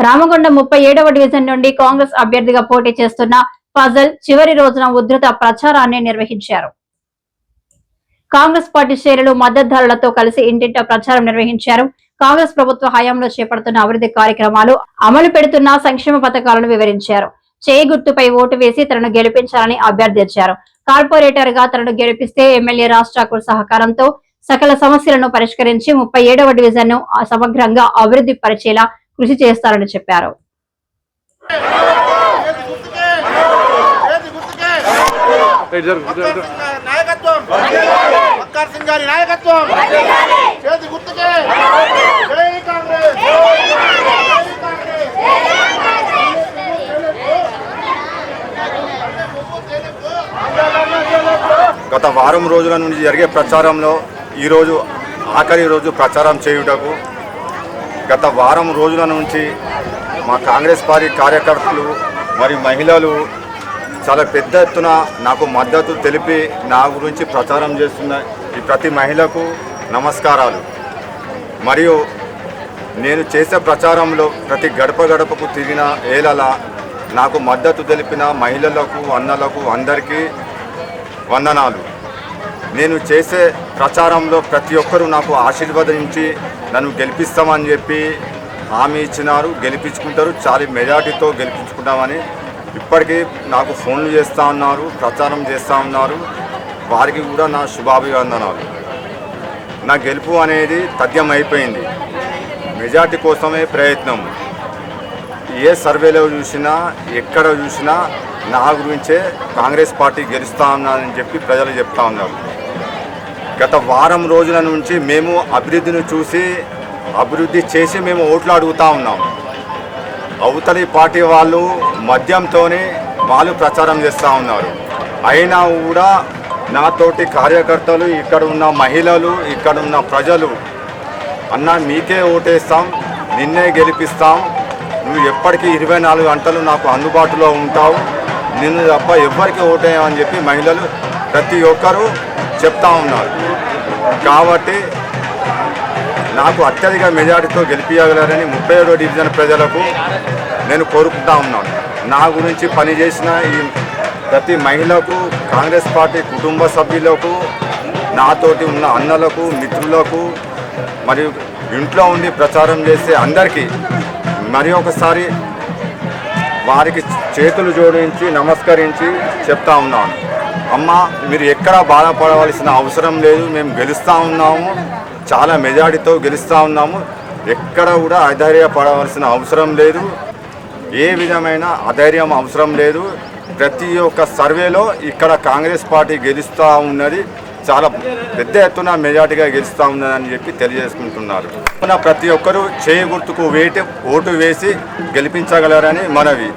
Ramagundam 37వ division నుండి కాంగ్రెస్ అభ్యర్థిగా పోటీ చేస్తున్న ఫజల్ చివరి రోజున ఉధృత ప్రచారాన్ని నిర్వహించారు. కాంగ్రెస్ పార్టీ శ్రేణులు మద్దతుదారులతో కలిసి ఇంటింటా ప్రచారం నిర్వహించారు. కాంగ్రెస్ ప్రభుత్వ హయాంలో చేపడుతున్న అభివృద్ధి కార్యక్రమాలు, అమలు పెడుతున్న సంక్షేమ పథకాలను వివరించారు. చేయి గుర్తుపై ఓటు వేసి తనను గెలిపించాలని అభ్యర్థించారు. కార్పొరేటర్ గా తనను గెలిపిస్తే ఎమ్మెల్యే రాజ్ ఠాకూర్ సహకారంతో సకల సమస్యలను పరిష్కరించి 37వ డివిజన్ ను సమగ్రంగా అభివృద్ధి పరిచేలా కృషి చేస్తారని చెప్పారు. గత వారం రోజుల నుంచి జరిగే ప్రచారంలో ఈరోజు ఆఖరి రోజు ప్రచారం చేయుటకు గత వారం రోజుల నుంచి మా కాంగ్రెస్ పార్టీ కార్యకర్తలు మరియు మహిళలు చాలా పెద్ద ఎత్తున నాకు మద్దతు తెలిపి నా గురించి ప్రచారం చేస్తున్న ఈ ప్రతి మహిళకు నమస్కారాలు. మరియు నేను చేసే ప్రచారంలో ప్రతి గడప గడపకు తిరిగిన ఏలలా నాకు మద్దతు తెలిపిన మహిళలకు, అన్నలకు అందరికీ వందనాలు. నేను చేసే ప్రచారంలో ప్రతి ఒక్కరూ నాకు ఆశీర్వదించి నన్ను గెలిపిస్తామని చెప్పి హామీ ఇచ్చినారు. గెలిపించుకుంటారు, చాలా మెజార్టీతో గెలిపించుకుంటామని ఇప్పటికీ నాకు ఫోన్లు చేస్తూ ఉన్నారు, ప్రచారం చేస్తూ ఉన్నారు. వారికి కూడా నా శుభాభివందనాలు. నా గెలుపు అనేది తథ్యం అయిపోయింది. మెజార్టీ కోసమే ప్రయత్నం. ఏ సర్వేలో చూసినా, ఎక్కడ చూసినా నా గురించే కాంగ్రెస్ పార్టీ గెలుస్తూ ఉన్నారని చెప్పి ప్రజలు చెప్తా ఉన్నారు. గత వారం రోజుల నుంచి మేము అభివృద్ధిని చూసి అభివృద్ధి చేసి మేము ఓట్లు అడుగుతూ ఉన్నాం. అవతలి పార్టీ వాళ్ళు మద్యంతోనే వాళ్ళు ప్రచారం చేస్తూ ఉన్నారు. అయినా కూడా నాతోటి కార్యకర్తలు, ఇక్కడ ఉన్న మహిళలు, ఇక్కడ ఉన్న ప్రజలు అన్న మీకే ఓటేస్తాం, నిన్నే గెలిపిస్తాం, నువ్వు ఎప్పటికీ 24 గంటలు నాకు అందుబాటులో ఉంటావు, నిన్ను తప్ప ఎవ్వరికి ఓటేయమని చెప్పి మహిళలు ప్రతి ఒక్కరూ చెప్తా ఉన్నారు. కాబట్టి నాకు అత్యధిక మెజార్టీతో గెలిపించగలరని 37వ డివిజన్ ప్రజలకు నేను కోరుకుంటా ఉన్నాను. నా గురించి పనిచేసిన ఈ ప్రతి మహిళకు, కాంగ్రెస్ పార్టీ కుటుంబ సభ్యులకు, నాతోటి ఉన్న అన్నలకు, మిత్రులకు మరియు ఇంట్లో ఉండి ప్రచారం చేసే అందరికీ మరి ఒకసారి వారికి చేతులు జోడించి నమస్కరించి చెప్తా ఉన్నాను. అమ్మ, మీరు ఎక్కడా బాధపడవలసిన అవసరం లేదు. మేము గెలుస్తూ ఉన్నాము, చాలా మెజార్టీతో గెలుస్తూ ఉన్నాము. ఎక్కడ కూడా అధైర్యపడవలసిన అవసరం లేదు. ఏ విధమైన అధైర్యం అవసరం లేదు. ప్రతి ఒక్క సర్వేలో ఇక్కడ కాంగ్రెస్ పార్టీ గెలుస్తూ ఉన్నది, చాలా పెద్ద ఎత్తున మెజార్టీగా గెలుస్తూ ఉన్నదని చెప్పి తెలియజేసుకుంటున్నారు. ప్రతి ఒక్కరూ చేయి గుర్తుకు ఓటు వేసి గెలిపించగలరని మనవి.